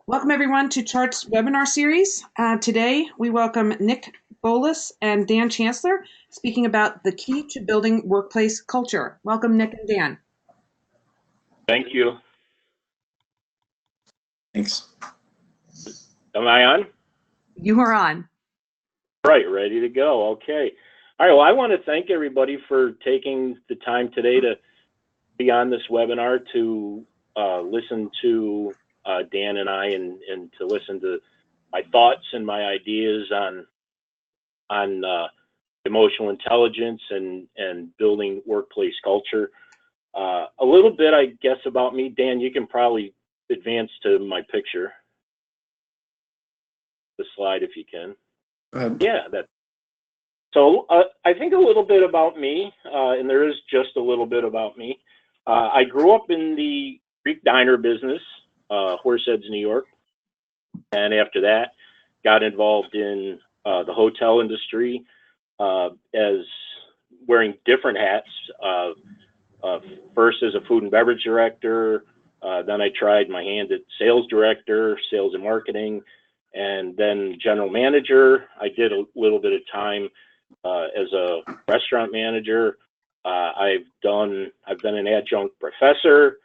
Welcome everyone to Chart's webinar series. Today we welcome Nick Bolas and Dan Chancellor speaking about the key to building workplace culture. Welcome Nick and Dan. Thank you. Thanks. Am I on? You are on. Right, ready to go. Okay. All right, well, I want to thank everybody for taking the time today to be on this webinar to listen to Dan and I and to listen to my thoughts and my ideas on emotional intelligence and building workplace culture. A little bit, I guess, about me. Dan, you can probably advance to my picture, the slide if you can. Yeah, so I think a little bit about me, and there is just a little bit about me. I grew up in the Greek diner business, Horseheads, New York, and after that, got involved in the hotel industry as wearing different hats. First as a food and beverage director, then I tried my hand at sales director, sales and marketing, and then general manager. I did a little bit of time as a restaurant manager. I've been an adjunct professor.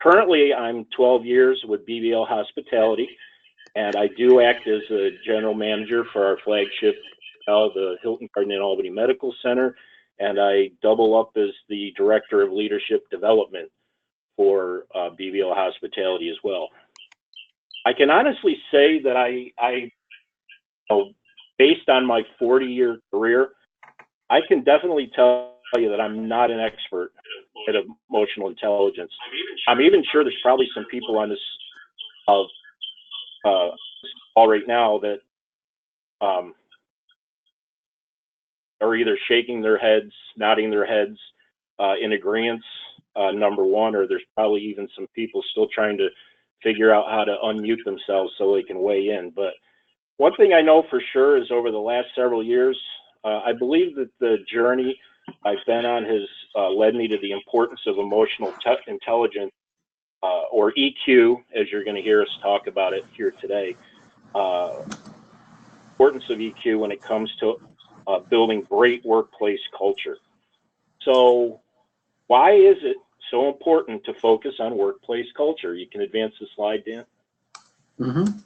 Currently, I'm 12 years with BBL Hospitality, and I do act as a general manager for our flagship, the Hilton Garden Inn Albany Medical Center, and I double up as the director of leadership development for BBL Hospitality as well. I can honestly say that based on my 40-year career, I can definitely tell you that I'm not an expert at emotional intelligence. I'm even sure there's probably some people on this call right now that are either shaking their heads, nodding their heads in agreement, number one, or there's probably even some people still trying to figure out how to unmute themselves so they can weigh in. But one thing I know for sure is over the last several years, I believe that the journey I've been on has led me to the importance of emotional intelligence, or EQ, as you're going to hear us talk about it here today. Importance of EQ when it comes to building great workplace culture. So why is it so important to focus on workplace culture? You can advance the slide, Dan. Mm-hmm.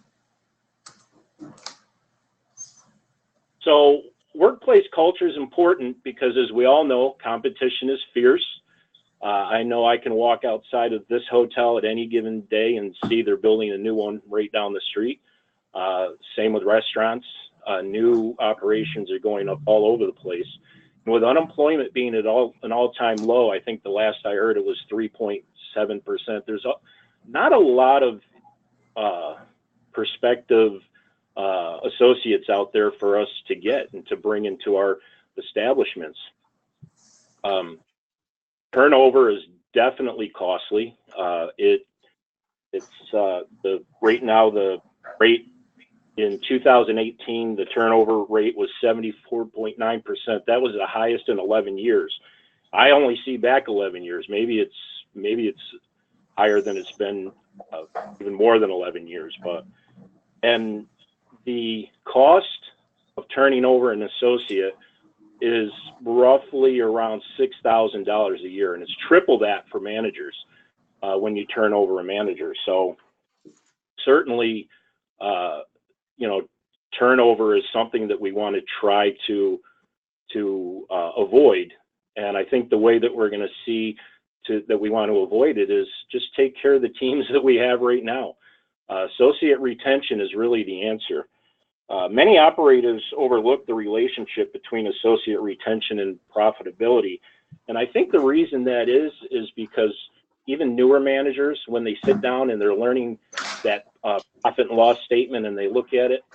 So workplace culture is important because, as we all know, competition is fierce. I know I can walk outside of this hotel at any given day and see they're building a new one right down the street. Same with restaurants. New operations are going up all over the place. And with unemployment being at an all-time low, I think the last I heard it was 3.7%. There's not a lot of prospective associates out there for us to get and to bring into our establishments. Turnover is definitely costly. Right now the rate in 2018, the turnover rate was 74.9%. That was the highest in 11 years. I only see back 11 years. Maybe it's higher than it's been, even more than 11 years. And the cost of turning over an associate is roughly around $6,000 a year, and it's triple that for managers when you turn over a manager. So certainly, turnover is something that we want to try to avoid. And I think the way that we're going to see that we want to avoid it is just take care of the teams that we have right now. Associate retention is really the answer. Many operators overlook the relationship between associate retention and profitability. And I think the reason that is because even newer managers, when they sit down and they're learning that profit and loss statement and they look at it,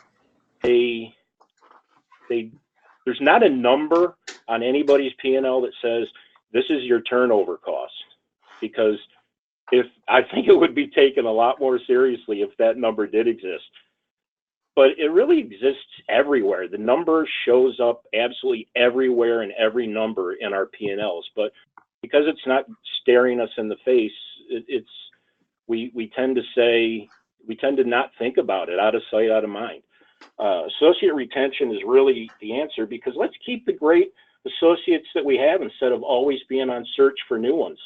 there's not a number on anybody's P&L that says this is your turnover cost, because I think it would be taken a lot more seriously if that number did exist. But it really exists everywhere. The number shows up absolutely everywhere in every number in our P&Ls. But because it's not staring us in the face, we tend to say, we tend to not think about it. Out of sight, out of mind. Associate retention is really the answer, because let's keep the great associates that we have instead of always being on search for new ones.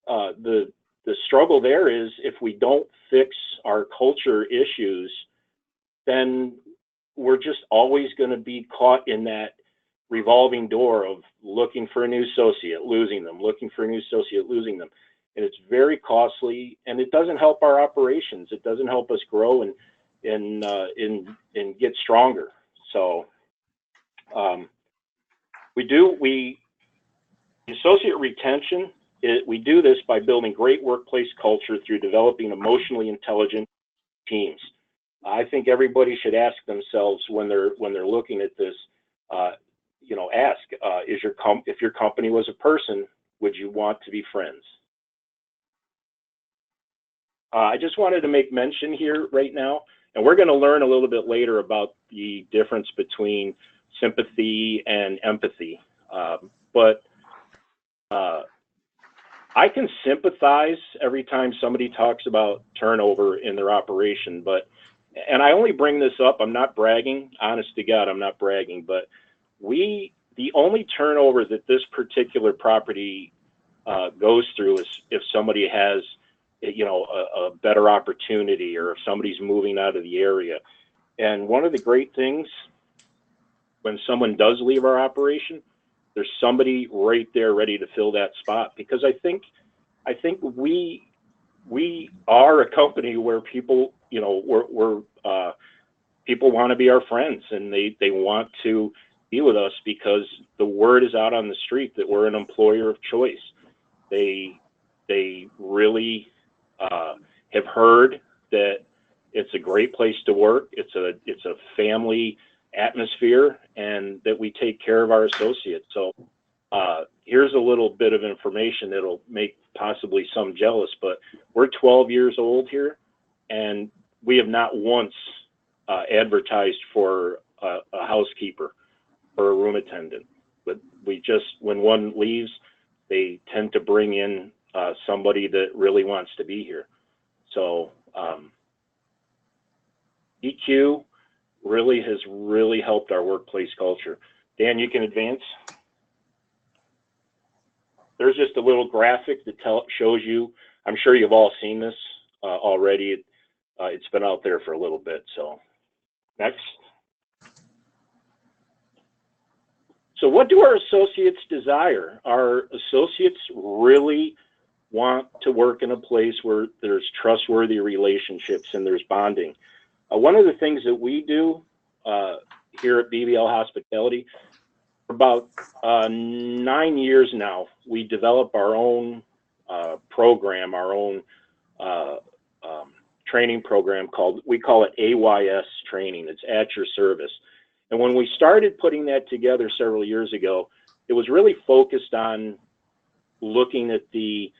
The struggle there is, if we don't fix our culture issues, then we're just always going to be caught in that revolving door of looking for a new associate, losing them, looking for a new associate, losing them. And it's very costly, and it doesn't help our operations. It doesn't help us grow and get stronger. So associate retention, we do this by building great workplace culture through developing emotionally intelligent teams. I think everybody should ask themselves when they're looking at this, if your company was a person, would you want to be friends? I just wanted to make mention here right now, and we're going to learn a little bit later about the difference between sympathy and empathy. But I can sympathize every time somebody talks about turnover in their operation, and I only bring this up, I'm not bragging, honest to God, I'm not bragging, but the only turnover that this particular property goes through is if somebody has, a better opportunity, or if somebody's moving out of the area. And one of the great things, when someone does leave our operation, there's somebody right there ready to fill that spot, because I think we are a company where people, people want to be our friends, and they want to be with us because the word is out on the street that we're an employer of choice. They really have heard that it's a great place to work. It's a family atmosphere, and that we take care of our associates. So here's a little bit of information that'll make possibly some jealous, but we're 12 years old here, and we have not once advertised for a housekeeper or a room attendant. But when one leaves, they tend to bring in somebody that really wants to be here. So EQ has really helped our workplace culture. Dan, you can advance. There's just a little graphic that shows you. I'm sure you've all seen this already. It's been out there for a little bit. So next. So what do our associates desire? Our associates really want to work in a place where there's trustworthy relationships and there's bonding. One of the things that we do here at BBL Hospitality, for about 9 years now, we develop our own program, our own training program we call it AYS training. It's at your service. And when we started putting that together several years ago, it was really focused on looking at the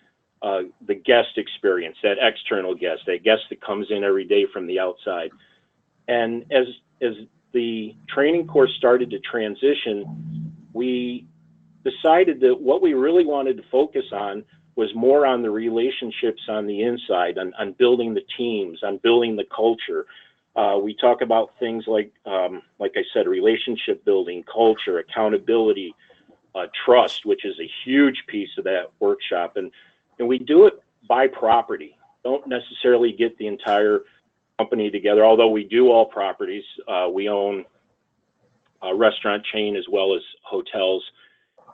guest experience, that external guest, that guest that comes in every day from the outside. And as the training course started to transition, we decided that what we really wanted to focus on was more on the relationships on the inside, on building the teams, on building the culture. We talk about things like I said, relationship building, culture, accountability, trust, which is a huge piece of that workshop. And we do it by property. Don't necessarily get the entire company together, although we do all properties. We own a restaurant chain as well as hotels,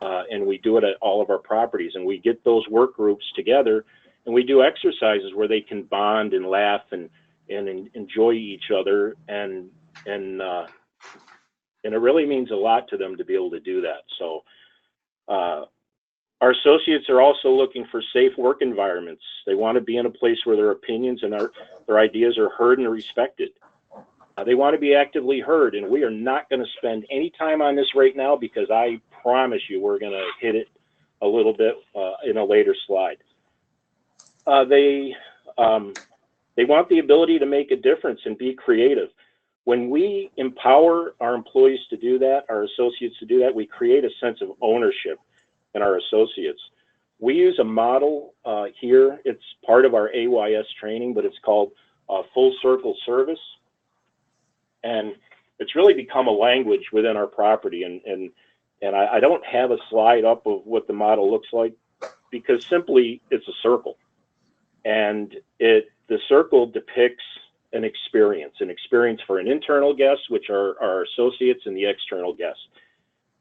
and we do it at all of our properties. And we get those work groups together, and we do exercises where they can bond and laugh and enjoy each other, and it really means a lot to them to be able to do that. So our associates are also looking for safe work environments. They want to be in a place where their opinions and their ideas are heard and respected. They want to be actively heard, and we are not going to spend any time on this right now, because I promise you we're going to hit it a little bit in a later slide. They want the ability to make a difference and be creative. When we empower our employees to do that, our associates to do that, we create a sense of ownership in our associates. We use a model here. It's part of our AYS training, but it's called full circle service. And it's really become a language within our property. And I don't have a slide up of what the model looks like, because simply it's a circle. And the circle depicts an experience for an internal guest, which are our associates, and the external guest.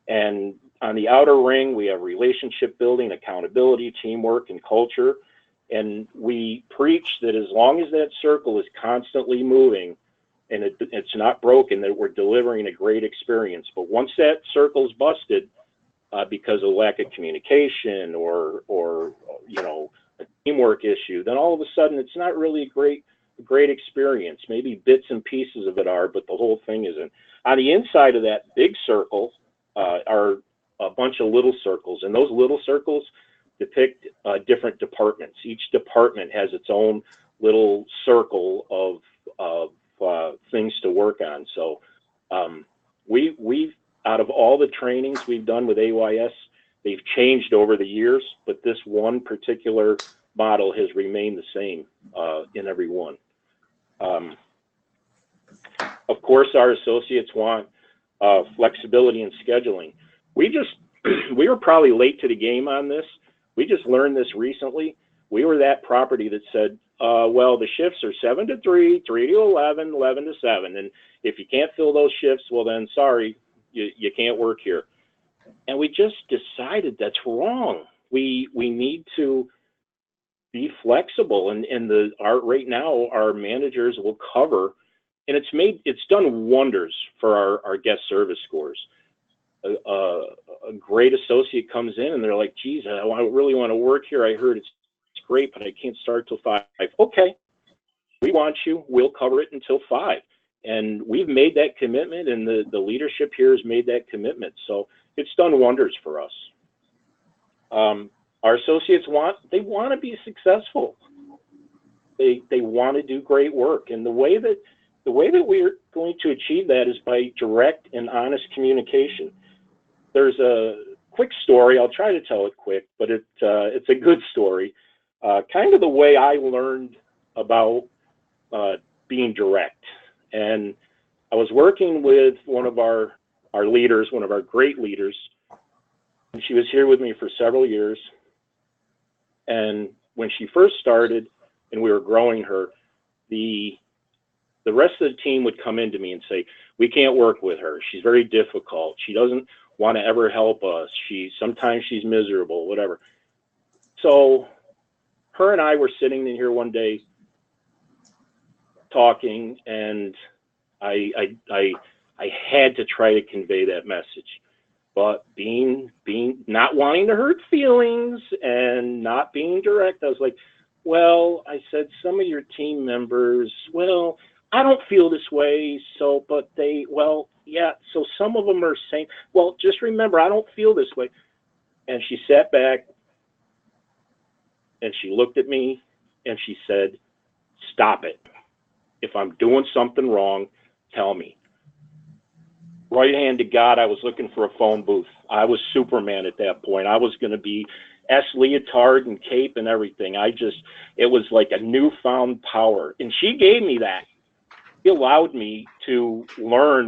And on the outer ring, we have relationship building, accountability, teamwork, and culture. And we preach that as long as that circle is constantly moving and it's not broken, that we're delivering a great experience. But once that circle's busted, because of lack of communication or a teamwork issue, then all of a sudden it's not really a great experience. Maybe bits and pieces of it are, but the whole thing isn't. On the inside of that big circle are a bunch of little circles, and those little circles depict different departments. Each department has its own little circle of things to work on. So we've out of all the trainings we've done with AYS, they've changed over the years, but this one particular model has remained the same in every one. Of course, our associates want flexibility in scheduling. We were probably late to the game on this. We just learned this recently. We were that property that said, well, the shifts are 7 to 3, 3 to 11, 11 to 7. And if you can't fill those shifts, well, then sorry, you can't work here. And we just decided that's wrong. We need to be flexible. And right now, our managers will cover, and it's done wonders for our guest service scores. A great associate comes in and they're like, geez, I really want to work here. I heard it's great, but I can't start till 5. Okay, we want you. We'll cover it until 5. And we've made that commitment, and the leadership here has made that commitment. So it's done wonders for us. Our associates want to be successful. They want to do great work. And the way that we're going to achieve that is by direct and honest communication. There's a quick story. I'll try to tell it quick, but it's a good story. Kind of the way I learned about being direct. And I was working with one of our leaders, one of our great leaders. And she was here with me for several years. And when she first started and we were growing her, the rest of the team would come into me and say, we can't work with her. She's very difficult. She doesn't want to ever help us. Sometimes she's miserable, whatever. So her and I were sitting in here one day talking, and I had to try to convey that message. But being not wanting to hurt feelings and not being direct, I was like, well, I said, some of your team members, well, I don't feel this way, so, but yeah, so some of them are saying, well, just remember, I don't feel this way. And she sat back and she looked at me and she said, stop it. If I'm doing something wrong, tell me. Right hand to God, I was looking for a phone booth. I was Superman at that point. I was going to be leotard and cape and everything. It was like a newfound power. And she gave me that. She allowed me to learn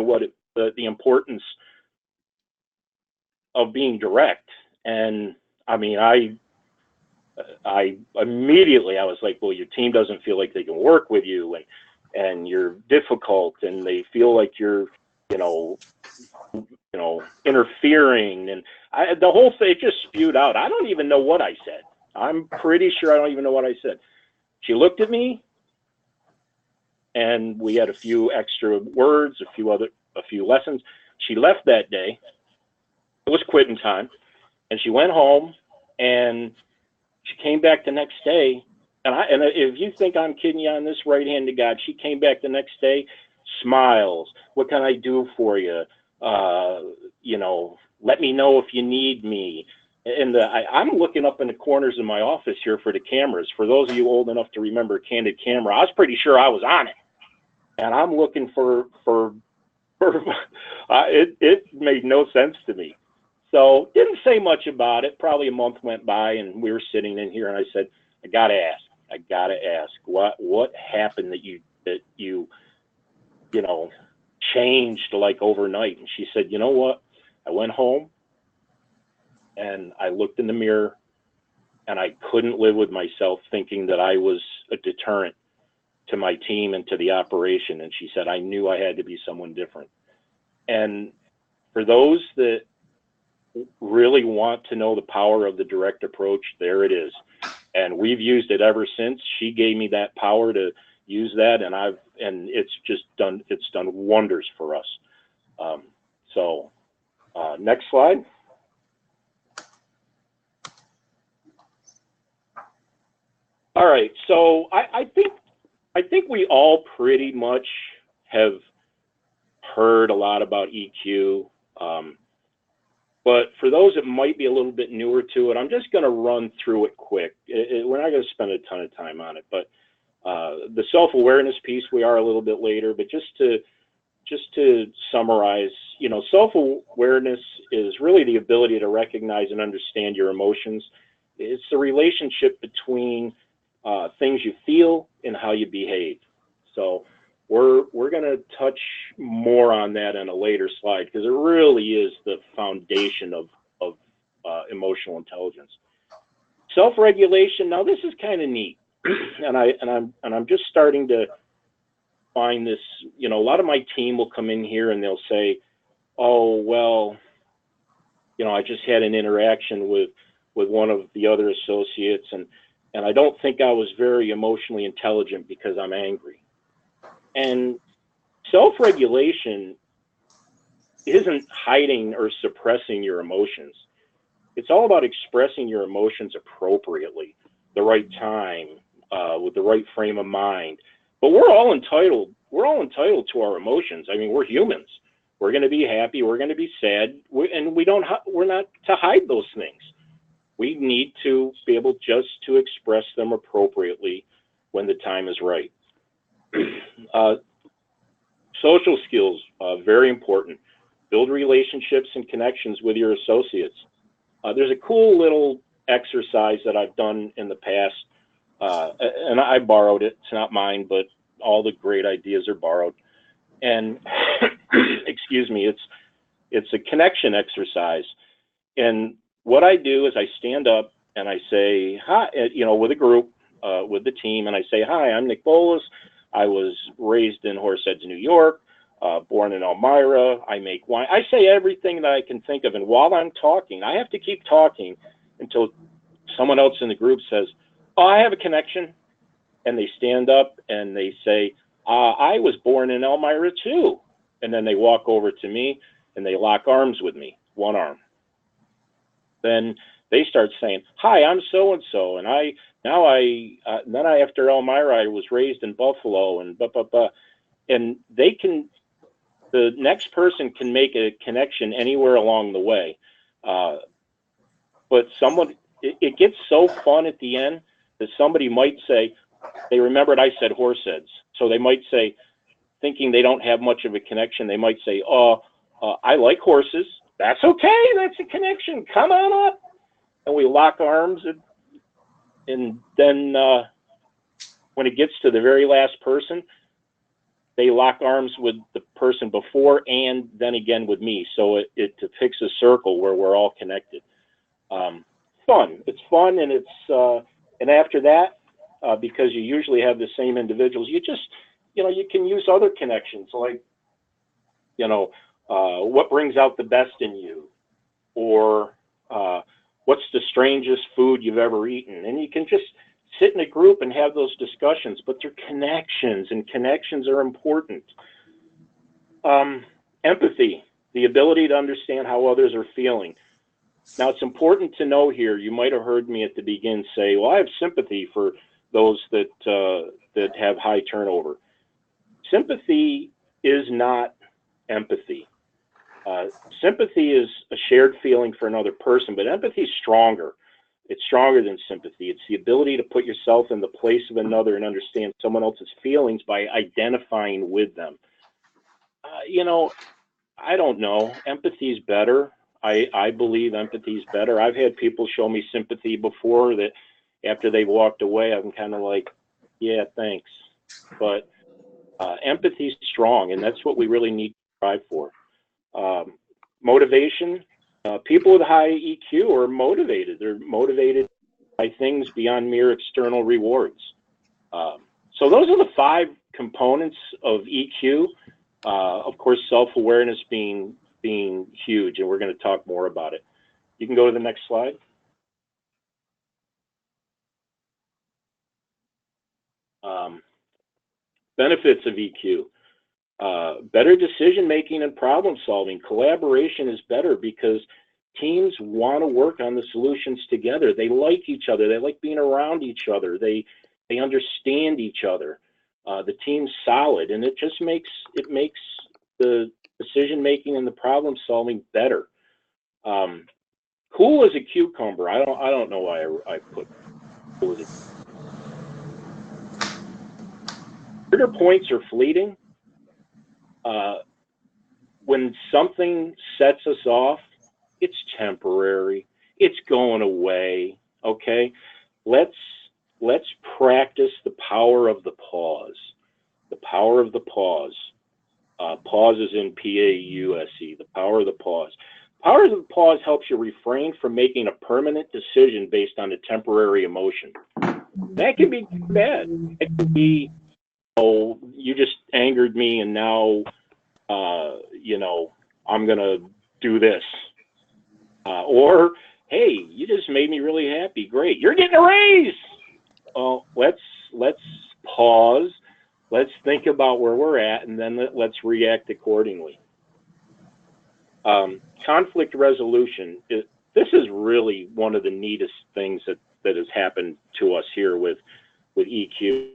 the importance of being direct. And I mean, I immediately, I was like, well, your team doesn't feel like they can work with you, and you're difficult, and they feel like you're, interfering. And the whole thing just spewed out. I don't even know what I said. I'm pretty sure I don't even know what I said. She looked at me, and we had a few extra words, a few lessons. She left that day. It was quitting time, and she went home, and she came back the next day. And if you think I'm kidding you on this, right hand to God, she came back the next day, smiles. What can I do for you? Let me know if you need me. And I'm looking up in the corners of my office here for the cameras. For those of you old enough to remember Candid Camera, I was pretty sure I was on it. And I'm looking for it made no sense to me. So didn't say much about it. Probably a month went by, and we were sitting in here, and I said, I gotta ask what happened that you that you know, changed like overnight? And she said, you know what? I went home and I looked in the mirror and I couldn't live with myself thinking that I was a deterrent to my team and to the operation. And she said, I knew I had to be someone different. And for those that really want to know the power of the direct approach, there it is. And we've used it ever since. She gave me that power to use that, and it's done wonders for us. Next slide. All right, so I think we all pretty much have heard a lot about EQ, but for those that might be a little bit newer to it, I'm just going to run through it quick. We're not going to spend a ton of time on it, but the self-awareness piece we are a little bit later. But just to summarize, you know, self-awareness is really the ability to recognize and understand your emotions. It's the relationship between things you feel and how you behave. So we're going to touch more on that in a later slide, because it really is the foundation of emotional intelligence. Self-regulation. Now this is kind of neat, and I'm just starting to find this. You know, a lot of my team will come in here and they'll say, "Oh, well, you know, I just had an interaction with one of the other associates, and I don't think I was very emotionally intelligent because I'm angry." And self-regulation isn't hiding or suppressing your emotions. It's all about expressing your emotions appropriately, the right time, with the right frame of mind. But we're all entitled to our emotions. I mean, we're humans. We're going to be happy. We're going to be sad. We're not to hide those things. We need to be able just to express them appropriately when the time is right. Social skills, very important. Build relationships and connections with your associates. There's a cool little exercise that I've done in the past, and I borrowed it. It's not mine, but all the great ideas are borrowed. And excuse me, it's a connection exercise. And what I do is I stand up and I say, hi, you know, with a group, with the team, and I say, hi, I'm Nick Bolas. I was raised in Horseheads, New York, born in Elmira. I make wine. I say everything that I can think of. And while I'm talking, I have to keep talking until someone else in the group says, oh, I have a connection. And they stand up and they say, I was born in Elmira too. And then they walk over to me and they lock arms with me, one arm. Then they start saying, hi, I'm so-and-so. And then after Elmira, I was raised in Buffalo, and blah, blah, blah. And the next person can make a connection anywhere along the way. But it gets so fun at the end that somebody might say, they remembered I said Horseheads. So they might say, thinking they don't have much of a connection, they might say, I like horses. That's okay. That's a connection. Come on up. And we lock arms. And then when it gets to the very last person, they lock arms with the person before and then again with me. So it depicts a circle where we're all connected. Fun. It's fun, and and after that, because you usually have the same individuals, you can use other connections, like, what brings out the best in you, or what's the strangest food you've ever eaten. And you can just sit in a group and have those discussions, but they're connections, and connections are important. Empathy, the ability to understand how others are feeling. Now, it's important to know here, you might have heard me at the beginning say, well, I have sympathy for those that have high turnover. Sympathy is not empathy. Sympathy is a shared feeling for another person, but empathy is stronger. It's stronger than sympathy. It's the ability to put yourself in the place of another and understand someone else's feelings by identifying with them. I don't know. Empathy is better. I believe empathy is better. I've had people show me sympathy before that after they walked away, I'm kind of like, yeah, thanks. But Empathy is strong, and that's what we really need to strive for. Motivation. People with high EQ are motivated. They're motivated by things beyond mere external rewards. So those are the 5 components of EQ. Of course, self-awareness being huge, and we're going to talk more about it. You can go to the next slide. Benefits of EQ. Better decision making and problem solving. Collaboration is better because teams want to work on the solutions together. They like each other. They like being around each other. They understand each other. The team's solid, and it just makes the decision making and the problem solving better. Cool as a cucumber. I don't know why I put cool as a cucumber. Trigger points are fleeting. When something sets us off, it's temporary. It's going away. Okay, let's practice the power of the pause. The power of the pause. Pause is in P-A-U-S-E. The power of the pause. Power of the pause helps you refrain from making a permanent decision based on a temporary emotion. That can be bad. It can be, oh, you just angered me, and now, I'm gonna do this. Or, hey, you just made me really happy. Great, you're getting a raise. Well, let's pause. Let's think about where we're at, and then let's react accordingly. Conflict resolution. This is really one of the neatest things that has happened to us here with EQ.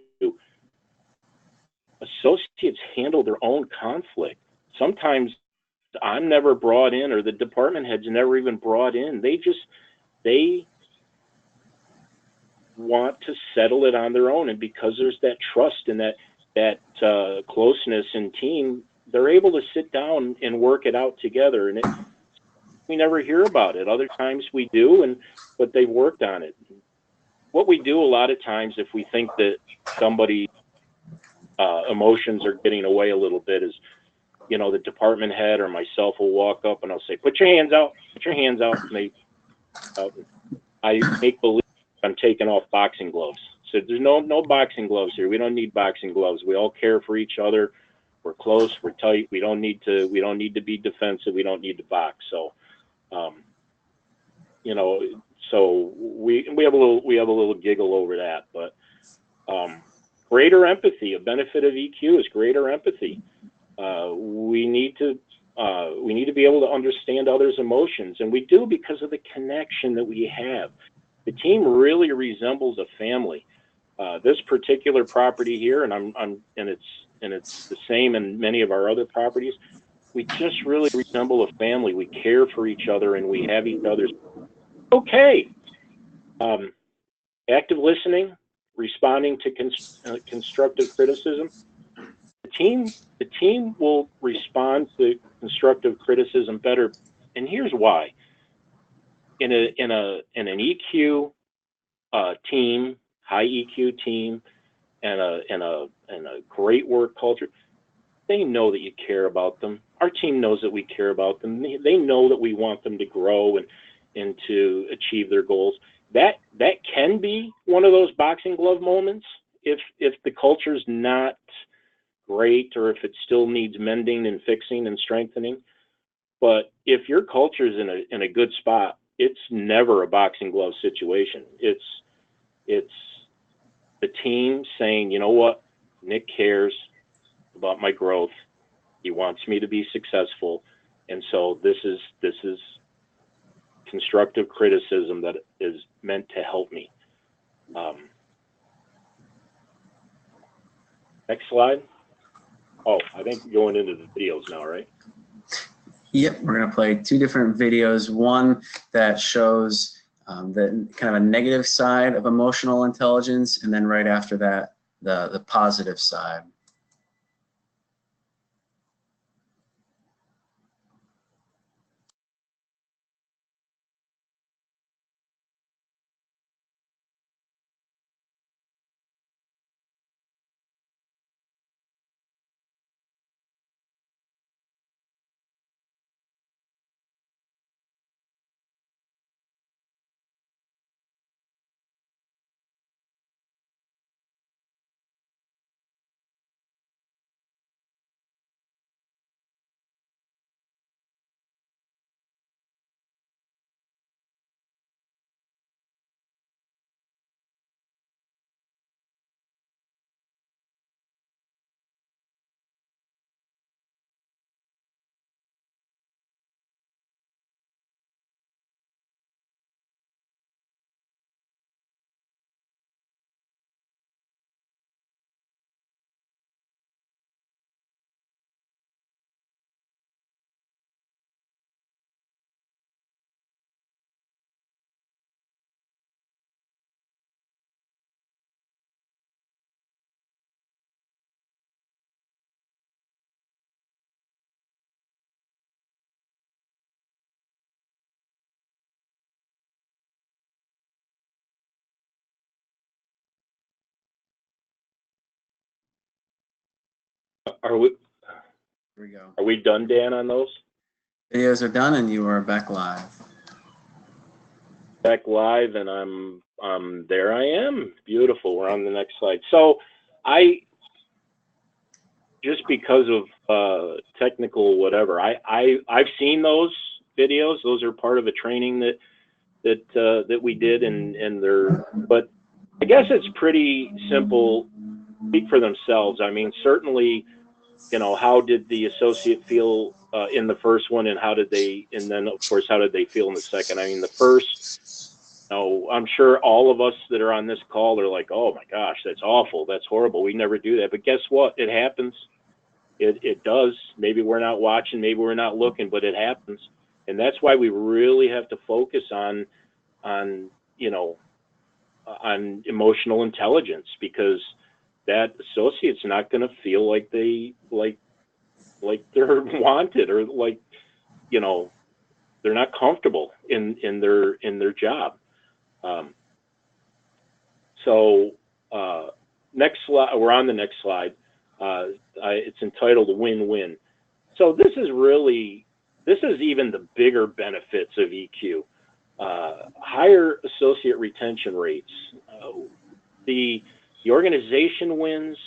Associates handle their own conflict. Sometimes I'm never brought in, or the department head's never even brought in. They want to settle it on their own, and because there's that trust and that closeness in team, they're able to sit down and work it out together. And we never hear about it. Other times we do, but they've worked on it. What we do a lot of times, if we think that somebody emotions are getting away a little bit, is the department head or myself will walk up and I'll say, put your hands out, and I make believe I'm taking off boxing gloves. So there's no boxing gloves here. We don't need boxing gloves. We all care for each other. We're close, we're tight. We don't need to be defensive. We don't need to box. So so we have a little giggle over that. But greater empathy. A benefit of EQ is greater empathy. We need to be able to understand others' emotions, and we do because of the connection that we have. The team really resembles a family. This particular property here, and it's the same in many of our other properties. We just really resemble a family. We care for each other, and we have each other's okay. Active listening, responding to constructive criticism. The team will respond to constructive criticism better, and here's why. In an EQ team, high EQ team, and a great work culture, they know that you care about them. Our team knows that we care about them. They know that we want them to grow and to achieve their goals. That can be one of those boxing glove moments if the culture's not great, or if it still needs mending and fixing and strengthening. But if your culture is in a good spot, it's never a boxing glove situation. It's the team saying, you know what, Nick cares about my growth. He wants me to be successful, and so this is constructive criticism that is meant to help me. Next slide. Oh, I think we're going into the videos now, right? Yep, we're going to play 2 different videos. One that shows the kind of a negative side of emotional intelligence, and then right after that, the positive side. are we Here we go. are we done, Dan, on those? Videos are done, and you are back live. Back live, and there I am. Beautiful. We're on the next slide. So just because of technical whatever, I've seen those videos. Those are part of a training that we did, and but I guess it's pretty simple. Speak for themselves. I mean, certainly, how did the associate feel in the first one, and then of course, how did they feel in the second? I mean, the first, I'm sure all of us that are on this call are like, oh my gosh, that's awful, that's horrible, we never do that. But guess what? It happens. It does. Maybe we're not watching, maybe we're not looking, but it happens. And that's why we really have to focus on emotional intelligence, because that associate's not going to feel like they're wanted, or they're not comfortable in their job. Next slide. We're on the next slide. It's entitled Win-Win. So this is even the bigger benefits of EQ. Higher associate retention rates. The organization wins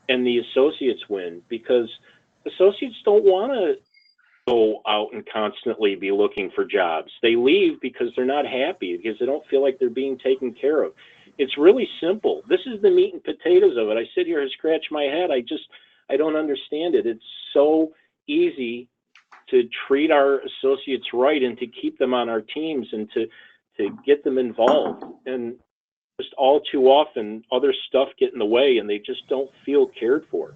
and the associates win, because associates don't want to go out and constantly be looking for jobs. They leave because they're not happy, because they don't feel like they're being taken care of. It's really simple. This is the meat and potatoes of it. I sit here and scratch my head. I don't understand it. It's so easy to treat our associates right, and to keep them on our teams, and to get them involved. And just all too often, other stuff get in the way, and they just don't feel cared for.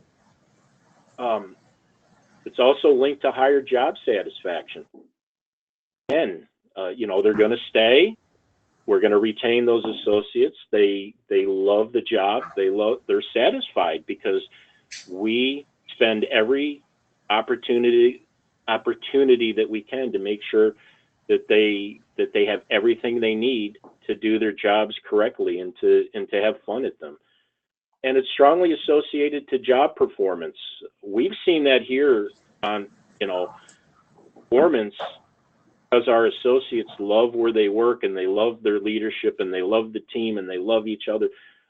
It's also linked to higher job satisfaction. And they're going to stay. We're going to retain those associates. They love the job. They're satisfied, because we spend every opportunity that we can to make sure that they have everything they need to do their jobs correctly, and to have fun at them. And it's strongly associated to job performance. We've seen that here on performance, because our associates love where they work, and they love their leadership, and they love the team, and they love each other.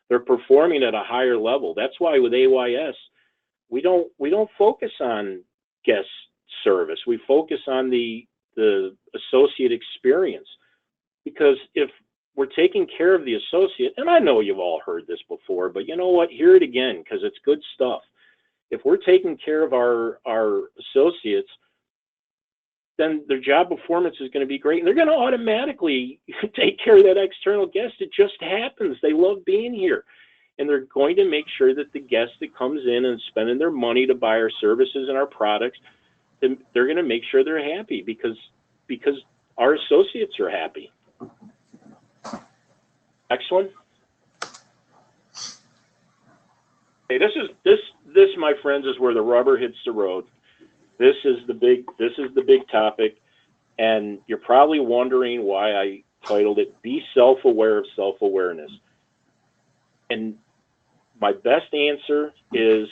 They're performing at a higher level. That's why with AYS, we don't focus on guest service. We focus on the associate experience, because if we're taking care of the associate, and I know you've all heard this before, but you know what? Hear it again, because it's good stuff. If we're taking care of our associates, then their job performance is going to be great, and they're going to automatically take care of that external guest. It just happens. They love being here, and they're going to make sure that the guest that comes in and spending their money to buy our services and our products, they're going to make sure they're happy, because our associates are happy. Next one. Hey, this, my friends, is where the rubber hits the road. This is the big topic, and you're probably wondering why I titled it "Be Self-Aware of Self-Awareness." And my best answer is,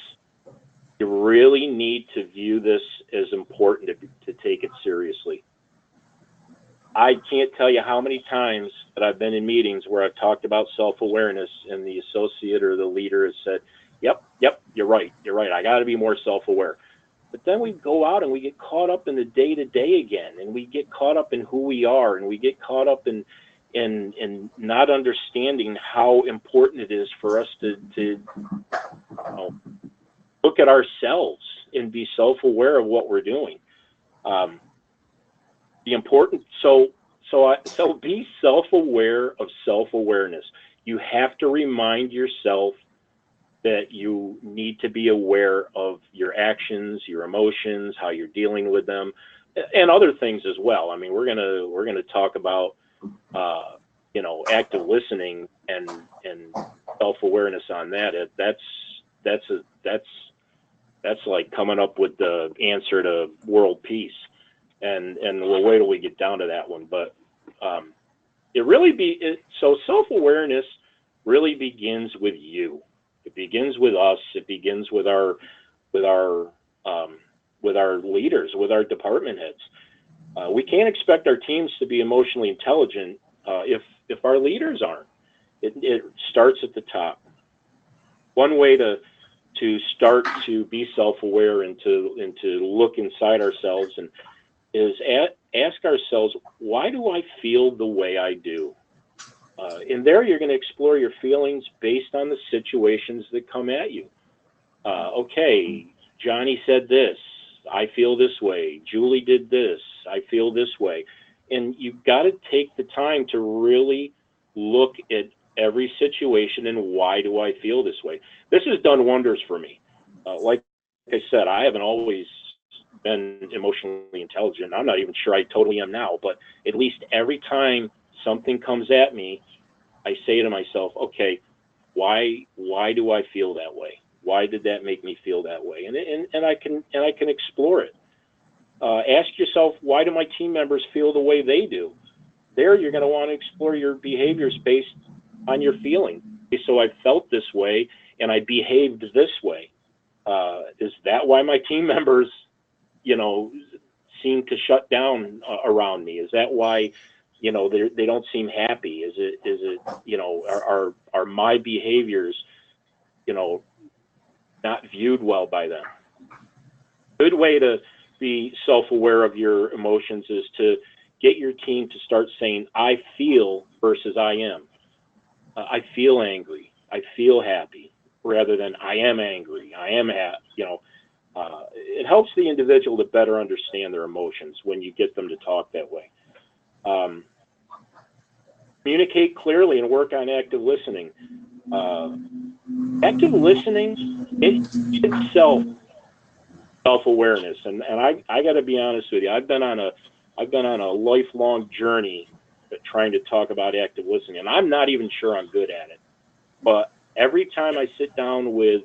you really need to view this as important to take it seriously. I can't tell you how many times that I've been in meetings where I've talked about self-awareness, and the associate or the leader has said, yep, you're right, I got to be more self-aware. But then we go out and we get caught up in the day-to-day again, and we get caught up in who we are, and we get caught up in not understanding how important it is for us to look at ourselves and be self-aware of what we're doing. So be self-aware of self-awareness. You have to remind yourself that you need to be aware of your actions, your emotions, how you're dealing with them, and other things as well. I mean, we're gonna talk about active listening and self-awareness on that. That's like coming up with the answer to world peace, and we'll wait till we get down to that one. But so self-awareness really begins with you. It begins with us. It begins with our with our leaders, with our department heads. We can't expect our teams to be emotionally intelligent if our leaders aren't. It starts at the top. One way to start to be self-aware and to look inside ourselves and is ask ourselves, why do I feel the way I do? And there you're going to explore your feelings based on the situations that come at you. Okay, Johnny said this, I feel this way. Julie did this, I feel this way. And you've got to take the time to really look at every situation and why do I feel this way. This has done wonders for me. Like I said, I haven't always been emotionally intelligent. I'm not even sure I totally am now, but at least every time something comes at me, I say to myself, okay, why do I feel that way? Why did that make me feel that way? And I can explore it. Ask yourself, why do my team members feel the way they do? There, you're going to want to explore your behaviors based on your feeling. So I felt this way and I behaved this way. Is that why my team members, seem to shut down around me? Is that why, they don't seem happy? Is it, are my behaviors, not viewed well by them? Good way to be self-aware of your emotions is to get your team to start saying, I feel versus I am. I feel angry. I feel happy, rather than I am angry. I am happy. It helps the individual to better understand their emotions when you get them to talk that way. Communicate clearly and work on active listening. Active listening itself, self-awareness, and I got to be honest with you. I've been on a lifelong journey trying to talk about active listening, and I'm not even sure I'm good at it. But every time I sit down with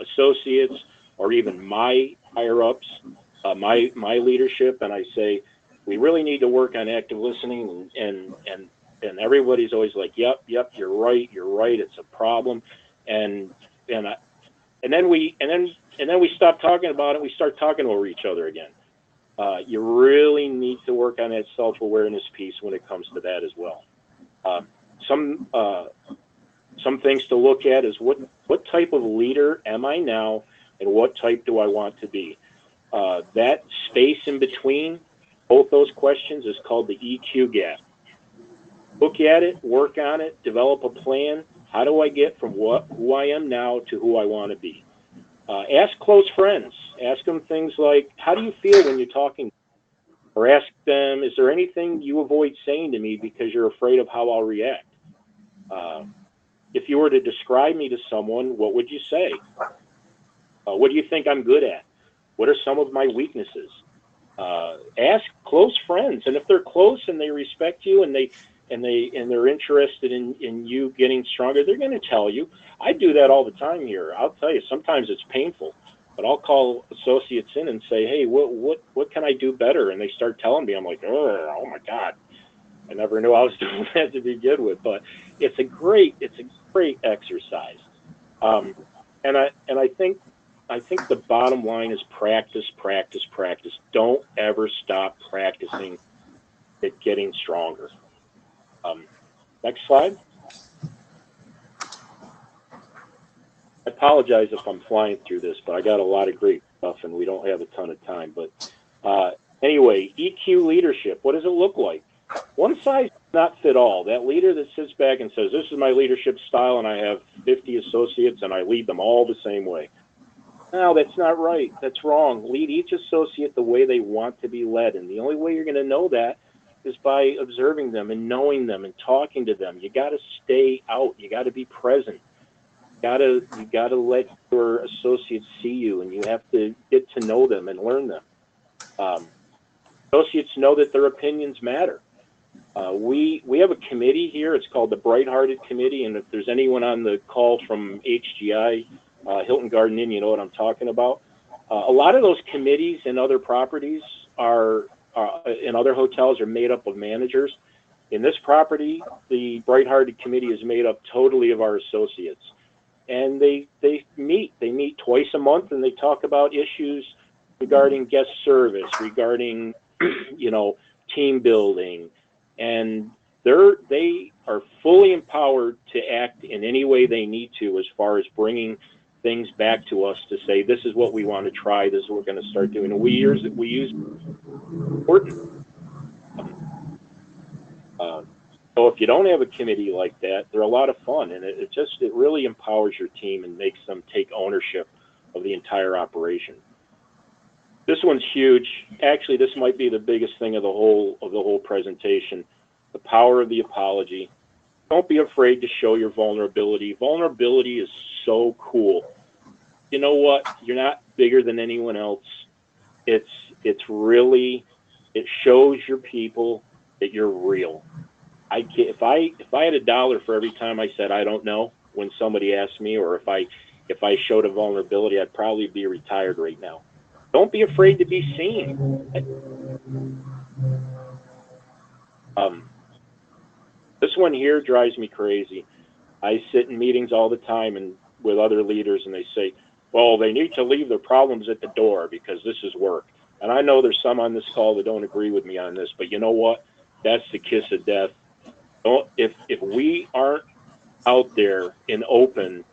associates or even my higher ups, my leadership, and I say, we really need to work on active listening, and everybody's always like, yep, you're right, it's a problem, and then we stop talking about it. We start talking over each other again. You really need to work on that self-awareness piece when it comes to that as well. Some things to look at is what type of leader am I now, and what type do I want to be? That space in between both those questions is called the EQ gap. Look at it, work on it, develop a plan. How do I get from who I am now to who I want to be? Ask close friends. Ask them things like, how do you feel when you're talking? Or ask them, is there anything you avoid saying to me because you're afraid of how I'll react? If you were to describe me to someone, what would you say? What do you think I'm good at? What are some of my weaknesses? Ask close friends, and if they're close and they respect you and they're interested in you getting stronger, they're going to tell you. I do that all the time here. I'll tell you, sometimes it's painful, but I'll call associates in and say, hey, what can I do better? And they start telling me. I'm like, oh my God, I never knew I was doing that to begin with. But it's a great exercise. And I think the bottom line is practice. Don't ever stop practicing at getting stronger. Next slide. I apologize if I'm flying through this, but I got a lot of great stuff and we don't have a ton of time. But anyway, EQ leadership, what does it look like? One size does not fit all. That leader that sits back and says, this is my leadership style and I have 50 associates and I lead them all the same way. No, that's not right. That's wrong. Lead each associate the way they want to be led. And the only way you're going to know that is by observing them and knowing them and talking to them. You got to stay out. You got to be present. You got to let your associates see you, and you have to get to know them and learn them. Associates know that their opinions matter. We have a committee here. It's called the Bright-Hearted Committee, and if there's anyone on the call from HGI, Hilton Garden Inn, you know what I'm talking about. A lot of those committees in other properties in other hotels are made up of managers. In this property, the Bright-Hearted Committee is made up totally of our associates. and they meet twice a month, and they talk about issues regarding guest service, regarding team building, and they are fully empowered to act in any way they need to as far as bringing things back to us to say, this is what we want to try, this is what we're going to start doing. And we use important. So if you don't have a committee like that, they're a lot of fun, and it really empowers your team and makes them take ownership of the entire operation. This one's huge. Actually, this might be the biggest thing of the whole presentation. The power of the apology. Don't be afraid to show your vulnerability. Vulnerability is so cool. You know what? You're not bigger than anyone else. It shows your people that you're real. If I had $1 for every time I said I don't know when somebody asked me, or if I showed a vulnerability, I'd probably be retired right now. Don't be afraid to be seen. This one here drives me crazy. I sit in meetings all the time and with other leaders, and they say, well, they need to leave their problems at the door because this is work. And I know there's some on this call that don't agree with me on this, but you know what? That's the kiss of death. If we aren't out there in open,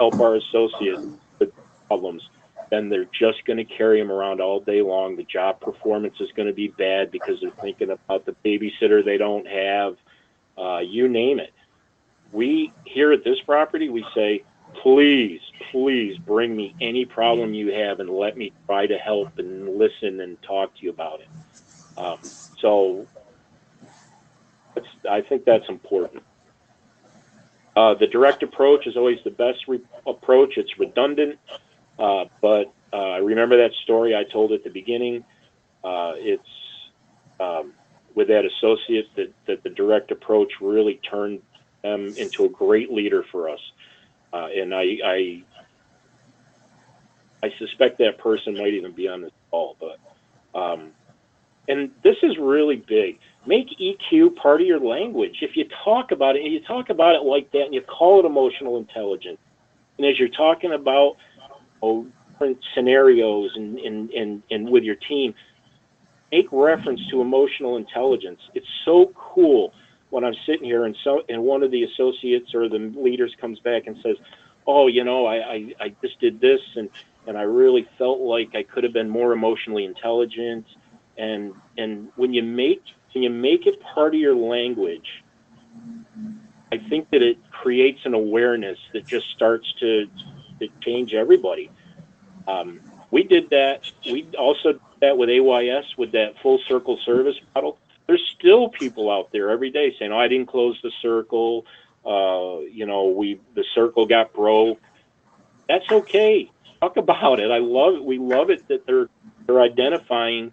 help our associates with problems, then they're just going to carry them around all day long. The job performance is going to be bad because they're thinking about the babysitter they don't have. You name it. We here at this property, we say, please bring me any problem you have and let me try to help and listen and talk to you about it. So I think that's important. The direct approach is always the best approach. It's redundant, but remember that story I told at the beginning. It's with that associate that the direct approach really turned them into a great leader for us. And I suspect that person might even be on this call, but and this is really big. Make EQ part of your language. If you talk about it, and you talk about it like that, and you call it emotional intelligence, and as you're talking about different scenarios and with your team, make reference to emotional intelligence. It's so cool when I'm sitting here and one of the associates or the leaders comes back and says, oh, I just did this and I really felt like I could have been more emotionally intelligent. And when you make it part of your language, I think that it creates an awareness that just starts to change everybody. We did that. We also did that with AYS, with that full circle service model. There's still people out there every day saying, oh, I didn't close the circle. The circle got broke. That's okay. Talk about it. I love it. We love it that they're identifying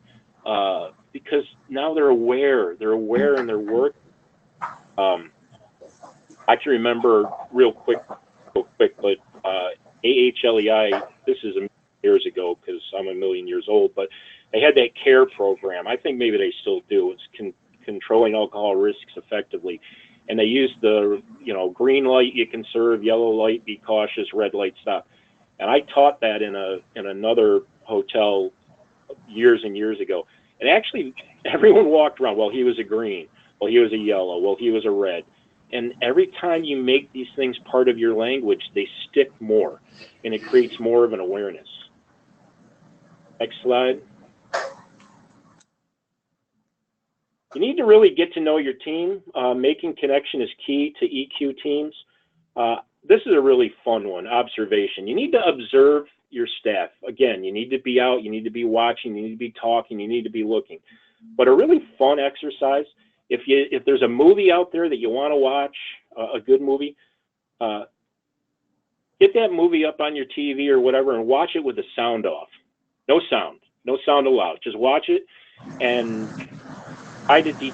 because now they're aware. They're aware in their work. I can remember real quick, but AHLEI, this is years ago because I'm a million years old, but they had that CARE program. I think maybe they still do. It's controlling alcohol risks effectively. And they use the, green light, you can serve, yellow light, be cautious, red light, stop. And I taught that in another hotel years and years ago. And actually, everyone walked around, well, he was a green, well, he was a yellow, well, he was a red. And every time you make these things part of your language, they stick more, and it creates more of an awareness. Next slide. You need to really get to know your team. Making connection is key to EQ teams. This is a really fun one, observation. You need to observe your staff. Again, you need to be out, you need to be watching, you need to be talking, you need to be looking. But a really fun exercise, if there's a movie out there that you want to watch, a good movie, get that movie up on your TV or whatever and watch it with the sound off. No sound allowed. Just watch it and try to deep.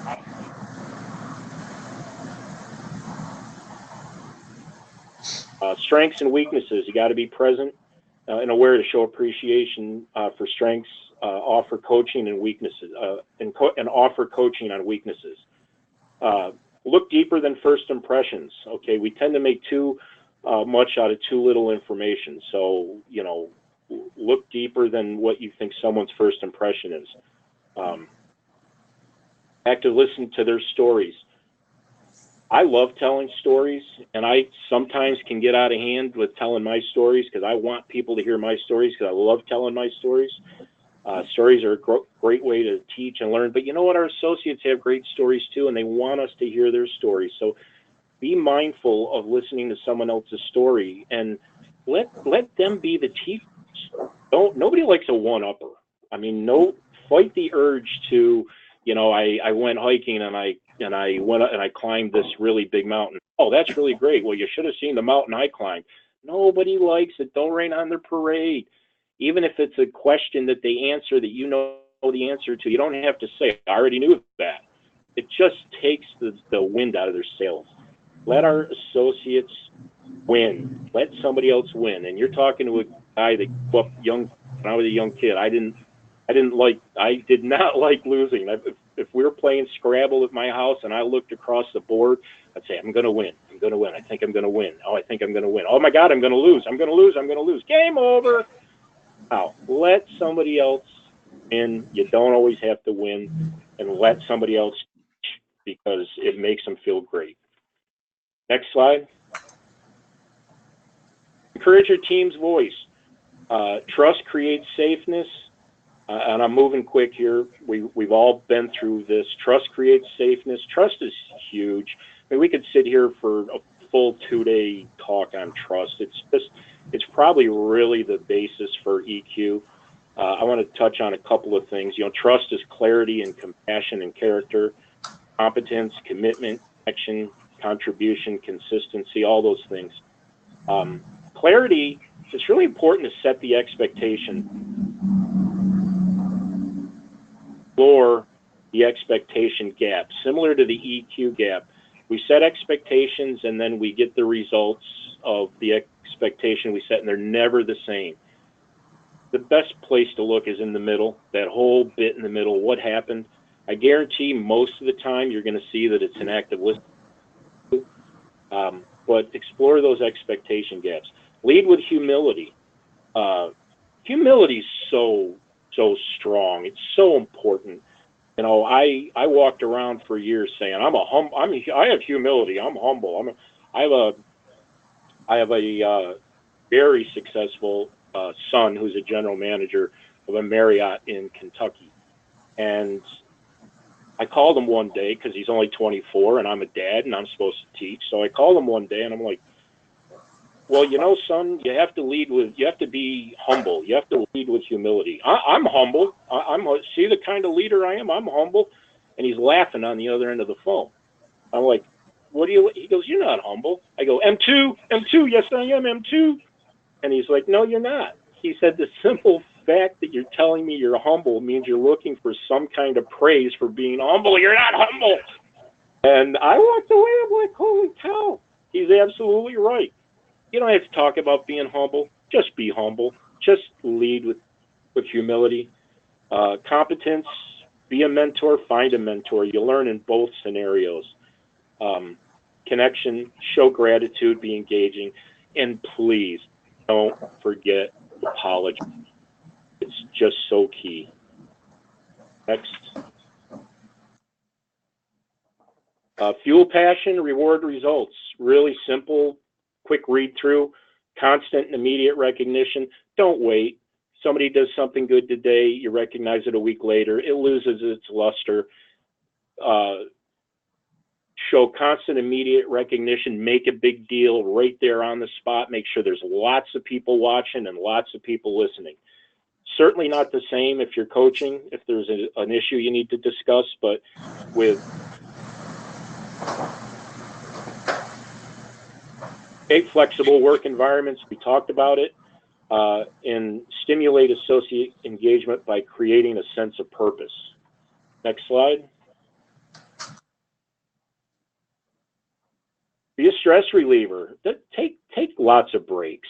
Strengths and weaknesses. You got to be present and aware to show appreciation for strengths. Offer coaching and weaknesses, and offer coaching on weaknesses. Look deeper than first impressions. Okay, we tend to make too much out of too little information. So, you know, look deeper than what you think someone's first impression is. Active listen to their stories. I love telling stories, and I sometimes can get out of hand with telling my stories because I want people to hear my stories because I love telling my stories. Stories are a great way to teach and learn, but you know what? Our associates have great stories too, and they want us to hear their stories. So be mindful of listening to someone else's story and let them be the teachers. Nobody likes a one-upper. I mean, fight the urge to, you know, I went hiking and I went and I climbed this really big mountain. Oh, that's really great. Well, you should have seen the mountain I climbed. Nobody likes it. Don't rain on their parade. Even if it's a question that they answer that you know the answer to, you don't have to say, I already knew that. It just takes the wind out of their sails. Let our associates win. Let somebody else win. And you're talking to a guy that grew up young. When I was a young kid, I did not like losing. If we were playing Scrabble at my house and I looked across the board, I'd say, I'm going to win. I'm going to win. I think I'm going to win. Oh, I think I'm going to win. Oh my God, I'm going to lose. I'm going to lose. I'm going to lose. Game over. Now, let somebody else win. You don't always have to win, and let somebody else because it makes them feel great. Next slide. Encourage your team's voice. Trust creates safeness. And I'm moving quick here. We've all been through this. Trust creates safeness. Trust is huge. I mean, we could sit here for a full 2-day talk on trust. It's probably really the basis for EQ. I want to touch on a couple of things. You know, trust is clarity and compassion and character, competence, commitment, action, contribution, consistency, all those things. Clarity, it's really important to set the expectation. Explore the expectation gap, similar to the EQ gap. We set expectations and then we get the results of the expectation we set, and they're never the same. The best place to look is in the middle, that whole bit in the middle. What happened? I guarantee most of the time you're going to see that it's an active listening. But explore those expectation gaps. Lead with humility. Humility is so strong. It's so important. You know, I walked around for years saying I have humility. I'm humble. I have a very successful son who's a general manager of a Marriott in Kentucky, and I called him one day because he's only 24 and I'm a dad and I'm supposed to teach. So I called him one day and I'm like, well, you know, son, you have to be humble. You have to lead with humility. I'm humble. See the kind of leader I am? I'm humble. And he's laughing on the other end of the phone. I'm like, he goes, you're not humble. I go, M2, yes, I am M2. And he's like, no, you're not. He said, the simple fact that you're telling me you're humble means you're looking for some kind of praise for being humble. You're not humble. And I walked away. I'm like, holy cow. He's absolutely right. You don't have to talk about being humble. Just be humble. Just lead with humility. Competence, be a mentor, find a mentor. You'll learn in both scenarios. Connection, show gratitude, be engaging. And please don't forget apology. It's just so key. Next. Fuel passion, reward results. Really simple. Quick read through, constant and immediate recognition. Don't wait. Somebody does something good today, you recognize it a week later, it loses its luster. Show constant immediate recognition, make a big deal right there on the spot, make sure there's lots of people watching and lots of people listening. Certainly not the same if you're coaching, if there's an issue you need to discuss, but with flexible work environments, we talked about it, and stimulate associate engagement by creating a sense of purpose. Next slide. Be a stress reliever. Take lots of breaks.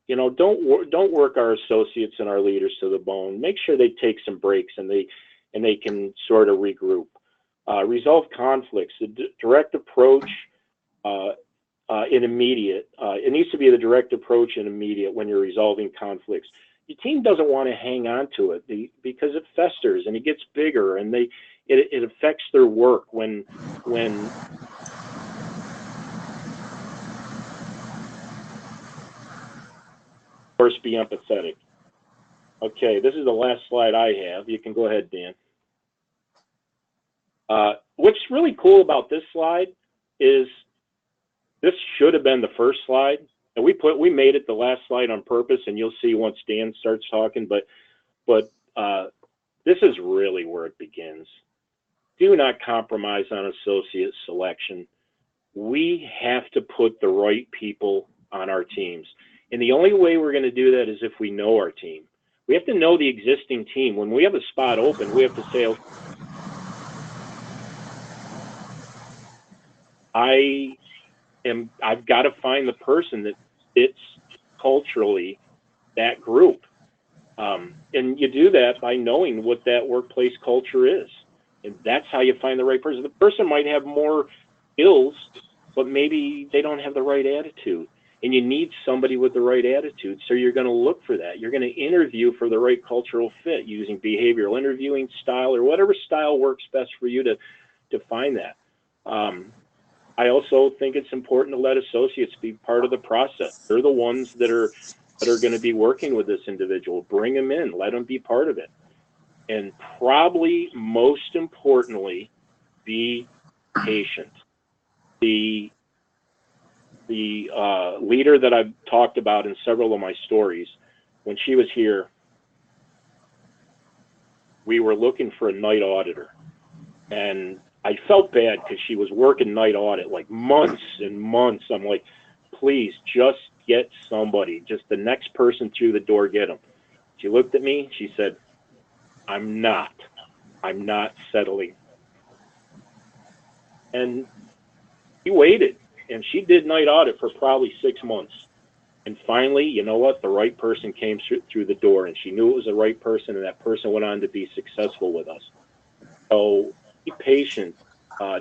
You know, don't work our associates and our leaders to the bone. Make sure they take some breaks and they can sort of regroup. Resolve conflicts. The direct approach in immediate. It needs to be the direct approach in immediate when you're resolving conflicts. Your team doesn't want to hang on to it because it festers and it gets bigger, and it affects their work when of course, be empathetic. Okay, this is the last slide I have. You can go ahead, Dan. What's really cool about this slide is this should have been the first slide, and we made it the last slide on purpose, and you'll see once Dan starts talking. But this is really where it begins. Do not compromise on associate selection. We have to put the right people on our teams. And the only way we're going to do that is if we know our team. We have to know the existing team. When we have a spot open, we have to say, I've got to find the person that fits culturally that group. And you do that by knowing what that workplace culture is. And that's how you find the right person. The person might have more skills, but maybe they don't have the right attitude. And you need somebody with the right attitude. So you're going to look for that. You're going to interview for the right cultural fit using behavioral interviewing style or whatever style works best for you to find that. I also think it's important to let associates be part of the process. They're the ones that are going to be working with this individual. Bring them in, let them be part of it. And probably most importantly, be patient. The leader that I've talked about in several of my stories, when she was here, we were looking for a night auditor. And I felt bad because she was working night audit like months and months. I'm like, please just get somebody, just the next person through the door, get them. She looked at me, she said, I'm not settling. And she waited, and she did night audit for probably 6 months. And finally, you know what? The right person came through the door, and she knew it was the right person, and that person went on to be successful with us. So be patient.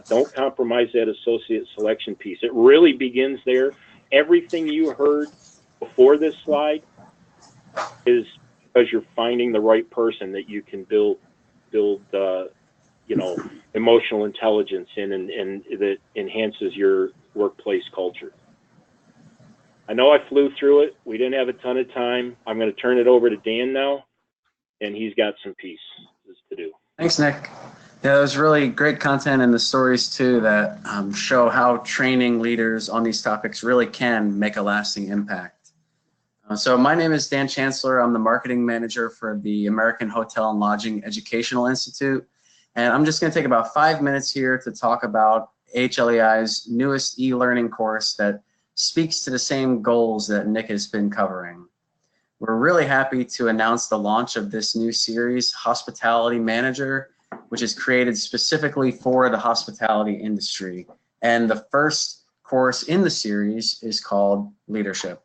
Don't compromise that associate selection piece. It really begins there. Everything you heard before this slide is because you're finding the right person that you can build emotional intelligence in, and that enhances your workplace culture. I know I flew through it. We didn't have a ton of time. I'm going to turn it over to Dan now, and he's got some pieces to do. Thanks, Nick. Yeah, there's really great content in the stories too that show how training leaders on these topics really can make a lasting impact. So my name is Dan Chancellor. I'm the marketing manager for the American Hotel and Lodging Educational Institute. And I'm just going to take about 5 minutes here to talk about HLEI's newest e-learning course that speaks to the same goals that Nick has been covering. We're really happy to announce the launch of this new series, Hospitality Manager, which is created specifically for the hospitality industry. And the first course in the series is called Leadership.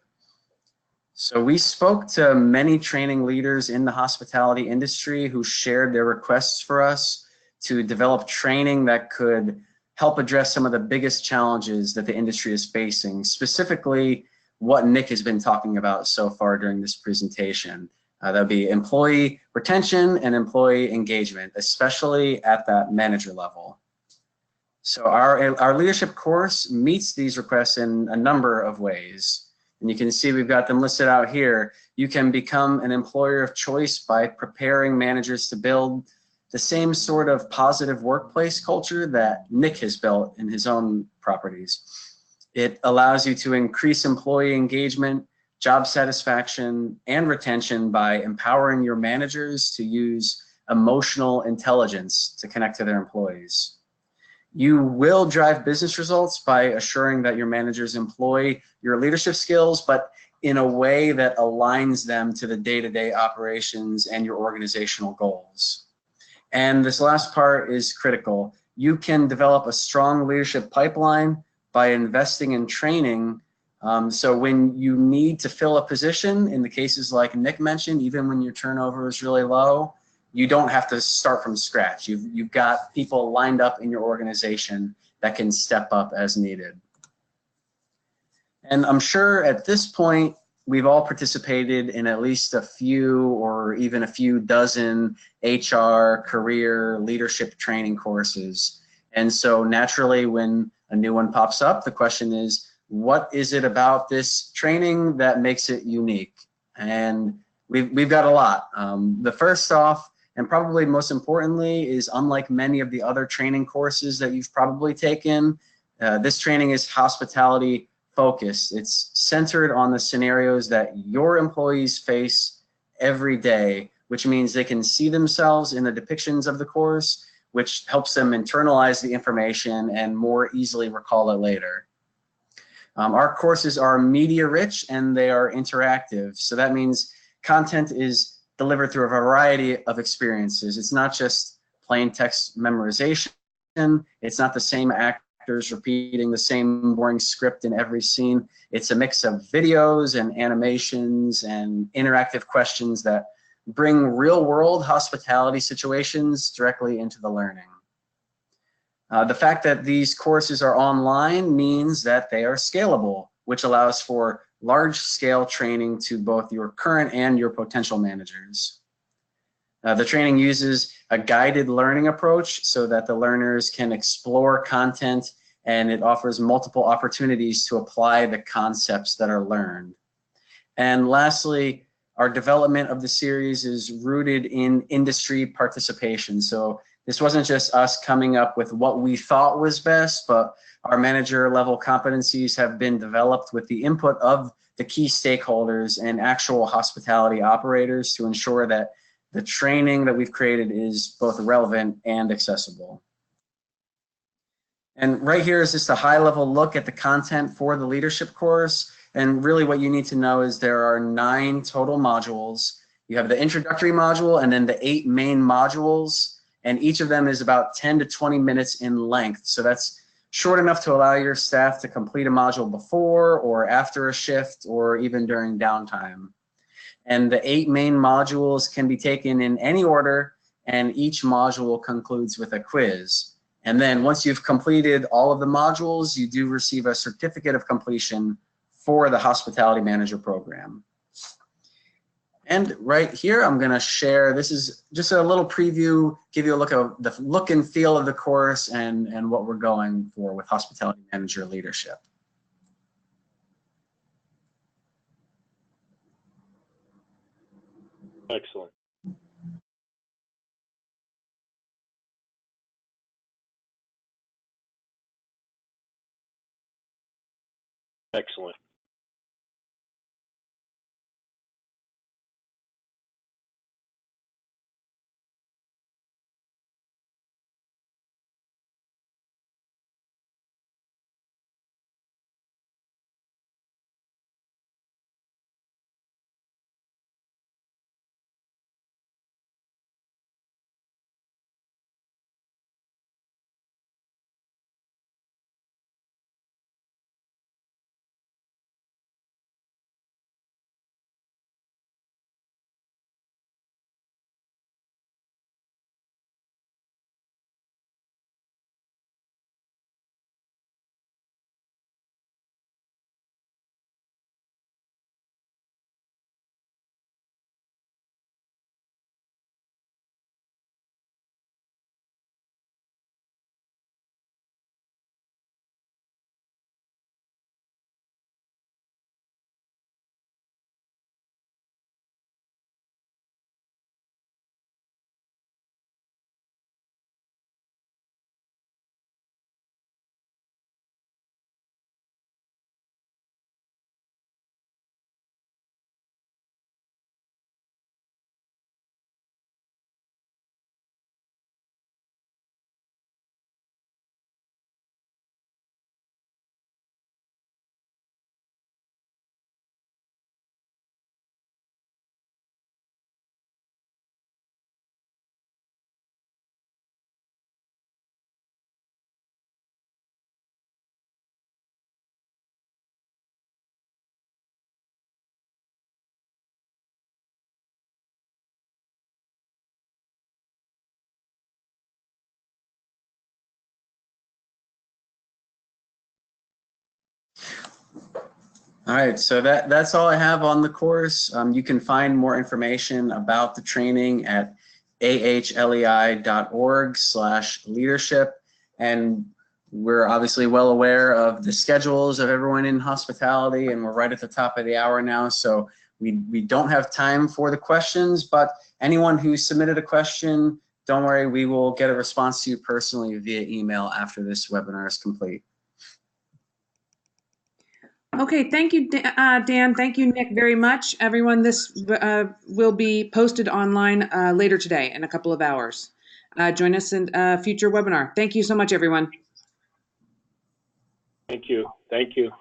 So we spoke to many training leaders in the hospitality industry who shared their requests for us to develop training that could help address some of the biggest challenges that the industry is facing, specifically what Nick has been talking about so far during this presentation. That would be employee retention and employee engagement, especially at that manager level. So our leadership course meets these requests in a number of ways. And you can see we've got them listed out here. You can become an employer of choice by preparing managers to build the same sort of positive workplace culture that Nick has built in his own properties. It allows you to increase employee engagement, job satisfaction, and retention by empowering your managers to use emotional intelligence to connect to their employees. You will drive business results by assuring that your managers employ your leadership skills, but in a way that aligns them to the day-to-day operations and your organizational goals. And this last part is critical. You can develop a strong leadership pipeline by investing in training. So when you need to fill a position, in the cases like Nick mentioned, even when your turnover is really low, you don't have to start from scratch. You've got people lined up in your organization that can step up as needed. And I'm sure at this point, we've all participated in at least a few or even a few dozen HR, career, leadership training courses. And so naturally, when a new one pops up, the question is, what is it about this training that makes it unique? And we've got a lot. The first off, and probably most importantly, is unlike many of the other training courses that you've probably taken, this training is hospitality focused. It's centered on the scenarios that your employees face every day, which means they can see themselves in the depictions of the course, which helps them internalize the information and more easily recall it later. Our courses are media rich and they are interactive. So that means content is delivered through a variety of experiences. It's not just plain text memorization. It's not the same actors repeating the same boring script in every scene. It's a mix of videos and animations and interactive questions that bring real world hospitality situations directly into the learning. The fact that these courses are online means that they are scalable, which allows for large-scale training to both your current and your potential managers. The training uses a guided learning approach so that the learners can explore content, and it offers multiple opportunities to apply the concepts that are learned. And lastly, our development of the series is rooted in industry participation. So this wasn't just us coming up with what we thought was best, but our manager level competencies have been developed with the input of the key stakeholders and actual hospitality operators to ensure that the training that we've created is both relevant and accessible. And right here is just a high level look at the content for the leadership course. And really what you need to know is there are 9 total modules. You have the introductory module and then the 8 main modules. And each of them is about 10 to 20 minutes in length. So that's short enough to allow your staff to complete a module before or after a shift or even during downtime. And the 8 main modules can be taken in any order, and each module concludes with a quiz. And then once you've completed all of the modules, you do receive a certificate of completion for the Hospitality Manager program. And right here, I'm going to share, this is just a little preview, give you a look at the look and feel of the course and what we're going for with Hospitality Manager leadership. Excellent. Excellent. All right, so that's all I have on the course. You can find more information about the training at ahlei.org/leadership. And we're obviously well aware of the schedules of everyone in hospitality, and we're right at the top of the hour now. So we don't have time for the questions, but anyone who submitted a question, don't worry, we will get a response to you personally via email after this webinar is complete. Okay, thank you, Dan. Thank you, Nick, very much. Everyone, this will be posted online later today in a couple of hours. Join us in a future webinar. Thank you so much, everyone. Thank you. Thank you.